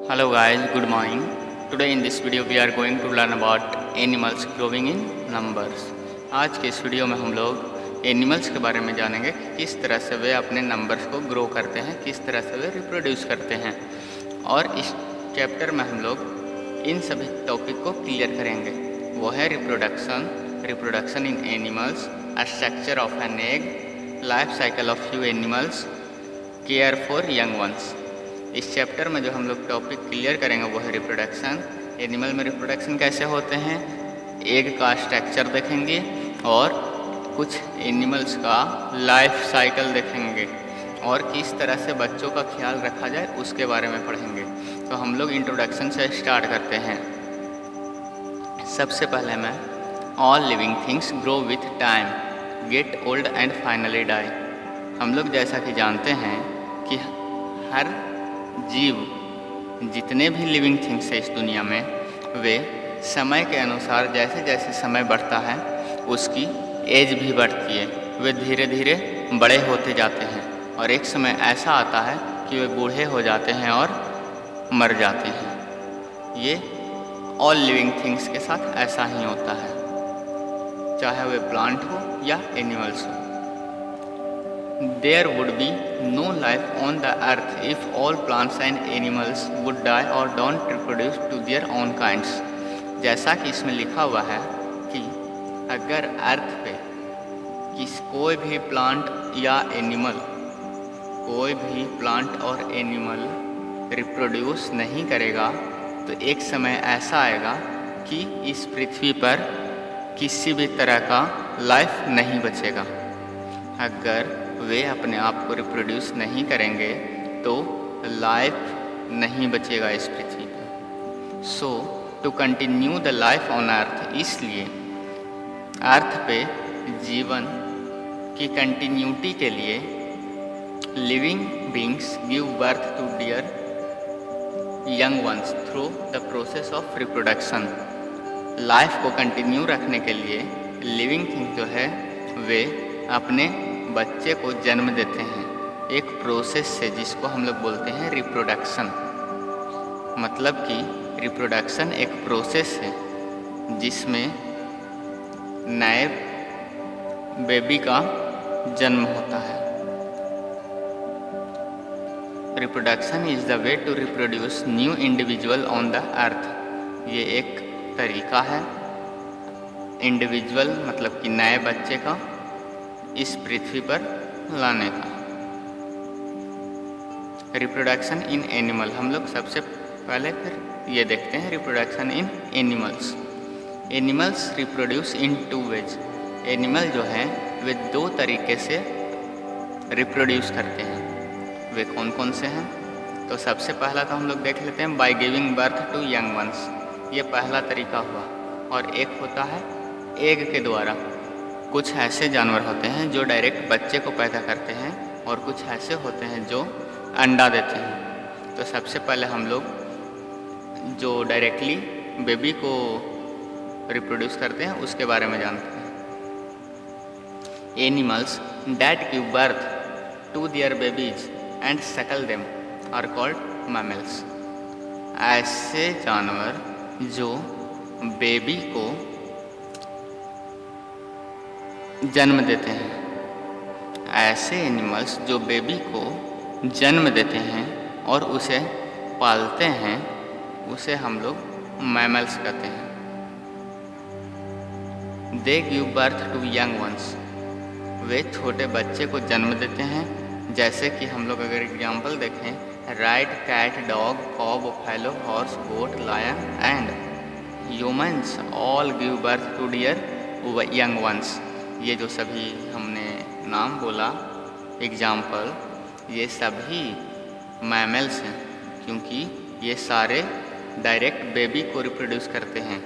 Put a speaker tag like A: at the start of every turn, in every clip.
A: Hello guys, good morning. Today in this video we are going to learn about animals growing in numbers. आज के इस video में हम लोग animals के बारे में जानेंगे कि किस तरह से वे अपने नंबर्स को ग्रो करते हैं, किस तरह से वे रिप्रोड्यूस करते हैं। और इस चैप्टर में हम लोग इन सभी टॉपिक को क्लियर करेंगे। वो है reproduction in animals, structure of an egg, life cycle of few animals, care for young ones. इस चैप्टर में जो हम लोग टॉपिक क्लियर करेंगे वो है रिप्रोडक्शन। एनिमल में रिप्रोडक्शन कैसे होते हैं, एग का स्ट्रक्चर देखेंगे और कुछ एनिमल्स का लाइफ साइकिल देखेंगे और किस तरह से बच्चों का ख्याल रखा जाए उसके बारे में पढ़ेंगे। तो हम लोग इंट्रोडक्शन से स्टार्ट करते हैं। सबसे पहले मैं all living things grow with time, get old and finally die. हम लोग जैसा कि जानते हैं कि हर जीव, जितने भी लिविंग थिंग्स है इस दुनिया में, वे समय के अनुसार जैसे जैसे समय बढ़ता है उसकी एज भी बढ़ती है। वे धीरे धीरे बड़े होते जाते हैं और एक समय ऐसा आता है कि वे बूढ़े हो जाते हैं और मर जाते हैं। ये ऑल लिविंग थिंग्स के साथ ऐसा ही होता है, चाहे वे प्लांट हो या एनिमल्स हो। There would be no life on the earth if all plants and animals would die or don't reproduce to their own kinds। जैसा कि इसमें लिखा हुआ है कि अगर अर्थ पे कोई भी प्लांट या एनिमल, कोई भी प्लांट और एनिमल रिप्रोड्यूस नहीं करेगा तो एक समय ऐसा आएगा कि इस पृथ्वी पर किसी भी तरह का लाइफ नहीं बचेगा। अगर वे अपने आप को रिप्रोड्यूस नहीं करेंगे तो लाइफ नहीं बचेगा इस पृथ्वी पर। So to continue the life on earth, इसलिए अर्थ पे जीवन की कंटिन्यूटी के लिए living beings give birth to their young ones through the process of reproduction. Life को कंटिन्यू रखने के लिए लिविंग थिंग जो है वे अपने बच्चे को जन्म देते हैं एक प्रोसेस से, जिसको हम लोग बोलते हैं रिप्रोडक्शन। मतलब कि रिप्रोडक्शन एक प्रोसेस है जिसमें नए बेबी का जन्म होता है। Reproduction is the way to reproduce new individual on the earth. ये एक तरीका है इंडिविजुअल मतलब कि नए बच्चे का इस पृथ्वी पर लाने का। रिप्रोडक्शन इन एनिमल, हम लोग सबसे पहले फिर ये देखते हैं reproduction in animals. Animals reproduce in two ways. Animal जो हैं वे दो तरीके से रिप्रोड्यूस करते हैं। वे कौन कौन से हैं? तो सबसे पहला तो हम लोग देख लेते हैं by giving birth to young ones. ये पहला तरीका हुआ। और एक होता है एग के द्वारा। कुछ ऐसे जानवर होते हैं जो डायरेक्ट बच्चे को पैदा करते हैं और कुछ ऐसे होते हैं जो अंडा देते हैं। तो सबसे पहले हम लोग जो डायरेक्टली बेबी को रिप्रोड्यूस करते हैं उसके बारे में जानते हैं। Animals that give birth to their babies and suckle them are called mammals. ऐसे जानवर जो बेबी को जन्म देते हैं, ऐसे एनिमल्स जो बेबी को जन्म देते हैं और उसे पालते हैं, उसे हम लोग मैमल्स कहते हैं। They give birth to young ones. वे छोटे बच्चे को जन्म देते हैं। जैसे कि हम लोग अगर एग्जाम्पल देखें, right, cat, dog, cow, buffalo, horse, goat, lion and humans all give birth to their young ones. ये जो सभी हमने नाम बोला एग्जाम्पल, ये सभी मैमल्स हैं क्योंकि ये सारे डायरेक्ट बेबी को रिप्रोड्यूस करते हैं।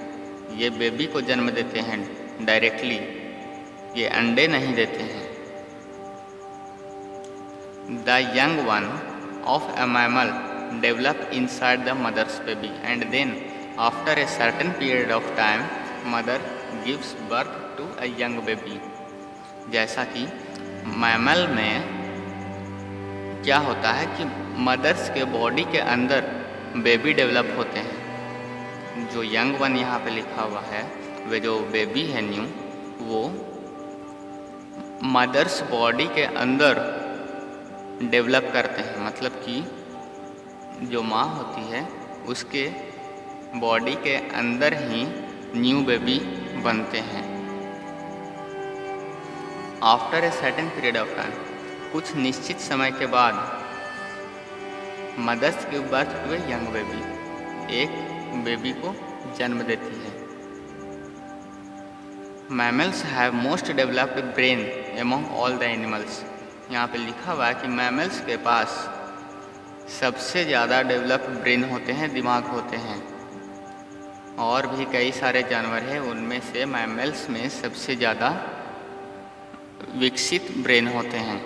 A: ये बेबी को जन्म देते हैं डायरेक्टली, ये अंडे नहीं देते हैं। The young one of a mammal develop inside the mother's baby and then after a certain period of time mother gives birth to a young baby. जैसा कि मैमल में क्या होता है कि मदर्स के बॉडी के अंदर बेबी डेवलप होते हैं। जो यंग वन यहाँ पे लिखा हुआ है, वे जो बेबी है न्यू, वो मदर्स बॉडी के अंदर डेवलप करते हैं। मतलब कि जो माँ होती है उसके बॉडी के अंदर ही न्यू बेबी बनते हैं। After a certain period of time, कुछ निश्चित समय के बाद mothers give birth to a young baby, एक बेबी को जन्म देती है। Mammals have most developed brain among all the animals. यहाँ पे लिखा हुआ है कि मैमल्स के पास सबसे ज़्यादा डेवलप्ड ब्रेन होते हैं, दिमाग होते हैं। और भी कई सारे जानवर हैं, उनमें से मैमल्स में सबसे ज़्यादा विकसित ब्रेन होते हैं।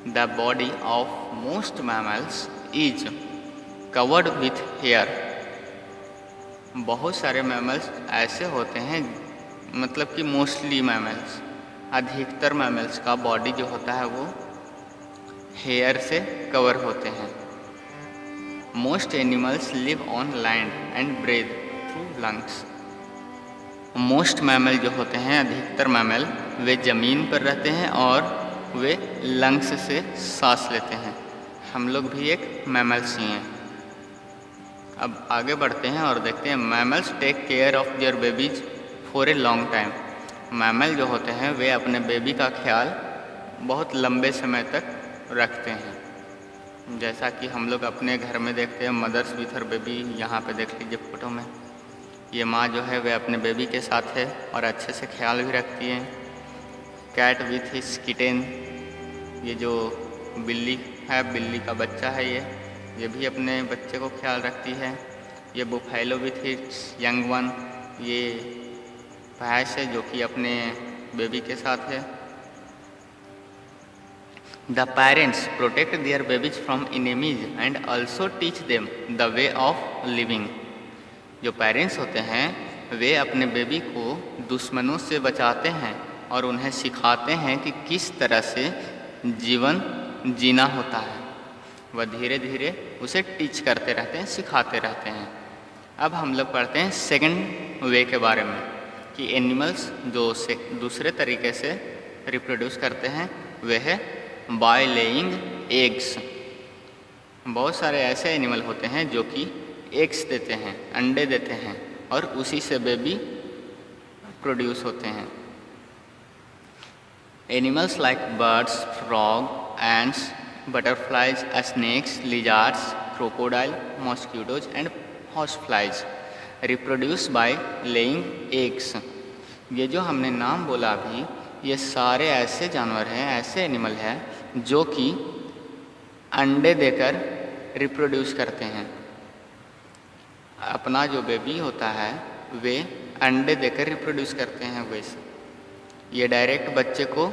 A: The body of most mammals is covered with hair. बहुत सारे मैमल्स ऐसे होते हैं, मतलब कि मोस्टली मैमल्स, अधिकतर मैमल्स का बॉडी जो होता है वो हेयर से कवर होते हैं। Most animals live on land and breathe through lungs. Most mammal जो होते हैं, अधिकतर मैमल, वे ज़मीन पर रहते हैं और वे लंग्स से सांस लेते हैं। हम लोग भी एक मैमल्स ही हैं। अब आगे बढ़ते हैं और देखते हैं mammals take care of their babies for a long time. Mammal जो होते हैं वे अपने बेबी का ख्याल बहुत लंबे समय तक रखते हैं। जैसा कि हम लोग अपने घर में देखते हैं, मदर्स विथ हर बेबी। यहाँ पे देख लीजिए फोटो में, ये माँ जो है वे अपने बेबी के साथ है और अच्छे से ख्याल भी रखती है। कैट विथ हिज किटेन, ये जो बिल्ली है, बिल्ली का बच्चा है, ये भी अपने बच्चे को ख्याल रखती है। ये buffalo with his young one, ये भैंस है जो कि अपने बेबी के साथ है। The parents protect their babies from enemies and also teach them the way of living. जो पेरेंट्स होते हैं वे अपने बेबी को दुश्मनों से बचाते हैं और उन्हें सिखाते हैं कि किस तरह से जीवन जीना होता है। वह धीरे धीरे उसे टीच करते रहते हैं, सिखाते रहते हैं। अब हम लोग पढ़ते हैं सेकंड वे के बारे में कि एनिमल्स जो दूसरे तरीके से रिप्रोड्यूस करते हैं वे है बाय लेइंग एग्स। बहुत सारे ऐसे एनिमल होते हैं जो कि एग्स देते हैं, अंडे देते हैं और उसी से बेबी प्रोड्यूस होते हैं। Animals like birds, frog, ants, butterflies, snakes, lizards, crocodile, mosquitoes and horseflies reproduce by laying eggs. ये जो हमने नाम बोला अभी, ये सारे ऐसे जानवर हैं, ऐसे एनिमल हैं जो कि अंडे देकर रिप्रोड्यूस करते हैं। अपना जो बेबी होता है वे अंडे देकर रिप्रोड्यूस करते हैं। वैसे ये डायरेक्ट बच्चे को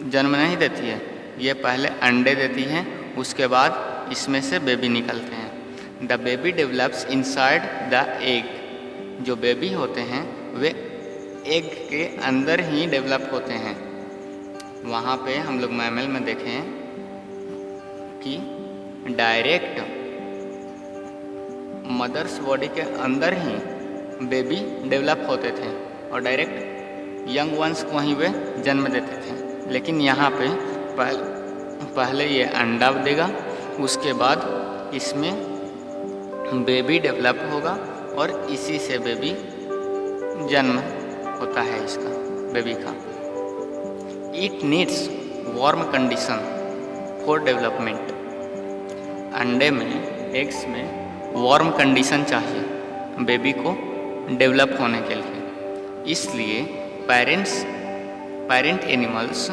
A: जन्म नहीं देती है, ये पहले अंडे देती हैं, उसके बाद इसमें से बेबी निकलते हैं। The baby develops inside the egg. जो बेबी होते हैं वे एग के अंदर ही डेवलप होते हैं। वहाँ पे हम लोग मैमल में देखें कि डायरेक्ट मदर्स बॉडी के अंदर ही बेबी डेवलप होते थे और डायरेक्ट यंग वंस को वहीं वे जन्म देते थे। लेकिन यहाँ पे पहले ये अंडा देगा, उसके बाद इसमें बेबी डेवलप होगा और इसी से बेबी जन्म होता है इसका, बेबी का। It needs warm condition for development. अंडे में, एग्स में वार्म कंडीशन चाहिए बेबी को डेवलप होने के लिए। इसलिए parent animals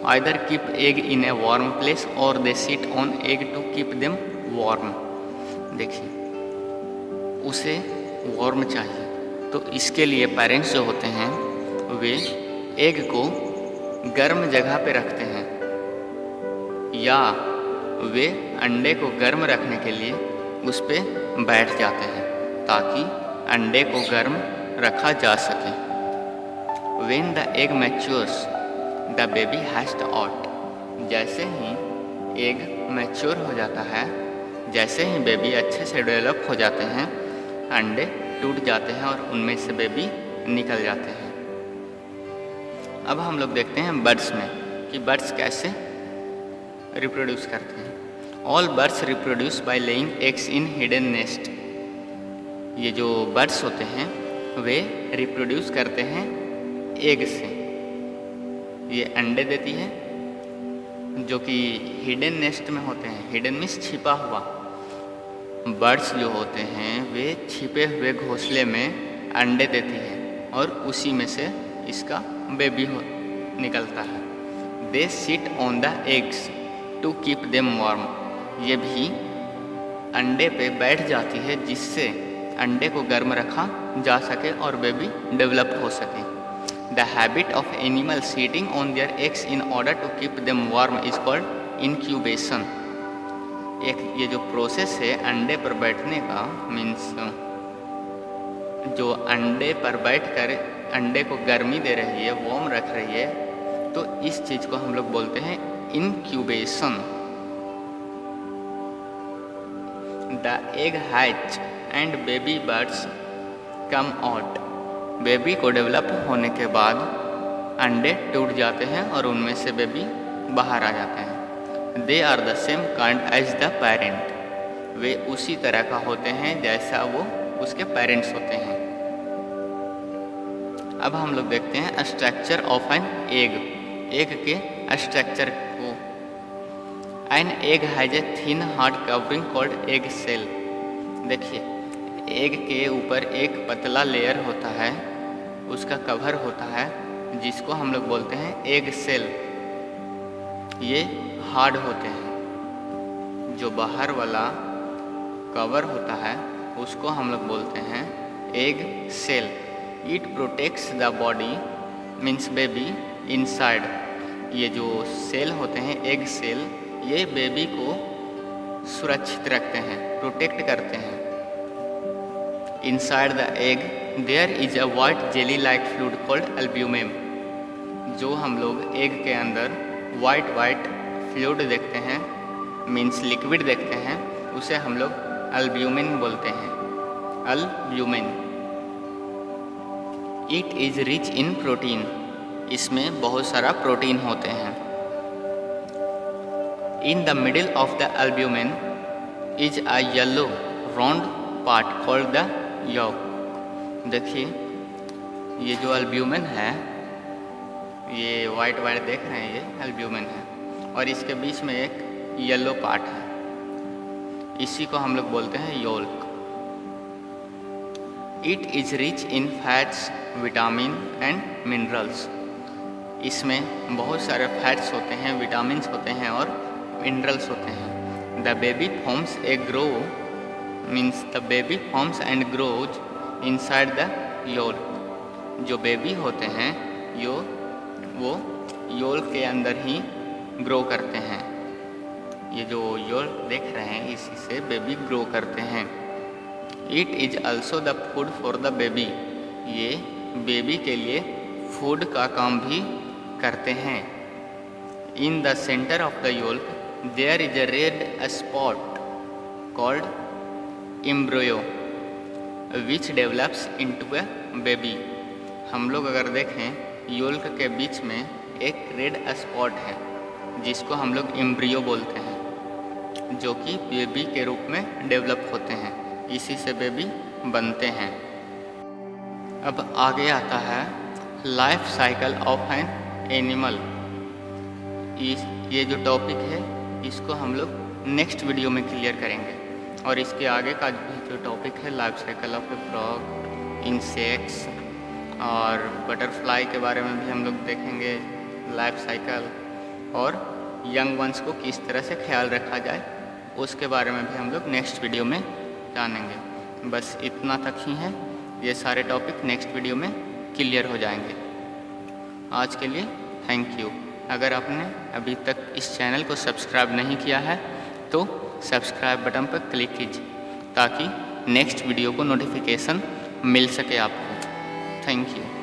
A: either keep egg in a warm place और they sit on egg to keep them warm. देखिए, उसे वार्म चाहिए, तो इसके लिए पेरेंट्स जो होते हैं वे एग को गर्म जगह पे रखते हैं या वे अंडे को गर्म रखने के लिए उस पर बैठ जाते हैं ताकि अंडे को गर्म रखा जा सके। When the egg matures, the baby hatched out। जैसे ही एग मैच्योर हो जाता है, जैसे ही बेबी अच्छे से डेवलप हो जाते हैं, अंडे टूट जाते हैं और उनमें से बेबी निकल जाते हैं। अब हम लोग देखते हैं बर्ड्स में कि बर्ड्स कैसे रिप्रोड्यूस करते हैं। All birds reproduce by laying eggs in hidden nest. ये जो बर्ड्स होते हैं वे रिप्रोड्यूस करते हैं एग से। ये अंडे देती है जो कि हिडन नेस्ट में होते हैं। हिडन मीन्स छिपा हुआ। बर्ड्स जो होते हैं वे छिपे हुए घोंसले में अंडे देती है और उसी में से इसका बेबी निकलता है। They sit on the eggs to keep them warm. ये भी अंडे पे बैठ जाती है जिससे अंडे को गर्म रखा जा सके और बेबी डेवलप हो सके। The habit of animal sitting on their eggs in order to keep them warm is called incubation. एक ये जो प्रोसेस है अंडे पर बैठने का, मीन्स जो अंडे पर बैठकर अंडे को गर्मी दे रही है, वार्म रख रही है, तो इस चीज़ को हम लोग बोलते हैं incubation. The egg hatch and baby birds come out. Baby को डेवलप होने के बाद अंडे टूट जाते हैं और उनमें से बेबी बाहर आ जाते हैं। They are the same kind as the parent. वे उसी तरह का होते हैं जैसा वो उसके पेरेंट्स होते हैं। अब हम लोग देखते हैं structure of an egg. Egg के स्ट्रक्चर को। An egg has a thin hard covering called egg shell. देखिए, एग के ऊपर एक पतला लेयर होता है, उसका कवर होता है जिसको हम लोग बोलते हैं एग सेल। ये हार्ड होते हैं। जो बाहर वाला कवर होता है उसको हम लोग बोलते हैं egg shell. It protects the body means baby inside. ये जो सेल होते हैं एग सेल, ये बेबी को सुरक्षित रखते हैं, प्रोटेक्ट करते हैं। Inside the egg there is a white jelly like fluid called albumin. जो हम लोग एग के अंदर वाइट फ्लूइड देखते हैं, मीन्स लिक्विड देखते हैं, उसे हम लोग एल्ब्यूमिन बोलते हैं। Albumin. It is rich in protein. इसमें बहुत सारा प्रोटीन होते हैं। In the middle of the albumin is a yellow round part called the yolk. देखिए, ये जो एल्ब्यूमिन है, ये वाइट देख रहे हैं, ये एल्ब्यूमिन है और इसके बीच में एक येलो पार्ट है, इसी को हम लोग बोलते हैं yolk. It is rich in fats, vitamin and minerals. इसमें बहुत सारे फैट्स होते हैं, विटामिन्स होते हैं और मिनरल्स होते हैं। The baby forms a grow means the baby forms and grows inside the yolk. जो बेबी होते हैं वो योल्क के अंदर ही ग्रो करते हैं। ये जो योल्क देख रहे हैं, इसी से बेबी ग्रो करते हैं। It is also the food for the baby. ये बेबी के लिए फूड का काम भी करते हैं। In the centre of the yolk there is a red spot called embryo which develops into a baby. हम लोग अगर देखें, योल्क के बीच में एक रेड स्पॉट है जिसको हम लोग एम्ब्रियो बोलते हैं, जो कि बेबी के रूप में डेवलप होते हैं। इसी से बेबी बनते हैं। अब आगे आता है life cycle of an animal. ये जो टॉपिक है इसको हम लोग नेक्स्ट वीडियो में क्लियर करेंगे और इसके आगे का जो टॉपिक है life cycle of A frog, insects और बटरफ्लाई के बारे में भी हम लोग देखेंगे लाइफ साइकिल, और यंग वंस को किस तरह से ख्याल रखा जाए उसके बारे में भी हम लोग नेक्स्ट वीडियो में जानेंगे। बस इतना तक ही है। ये सारे टॉपिक नेक्स्ट वीडियो में क्लियर हो जाएंगे। आज के लिए थैंक यू। अगर आपने अभी तक इस चैनल को सब्सक्राइब नहीं किया है तो सब्सक्राइब बटन पर क्लिक कीजिए ताकि नेक्स्ट वीडियो को नोटिफिकेशन मिल सके आपको। Thank you.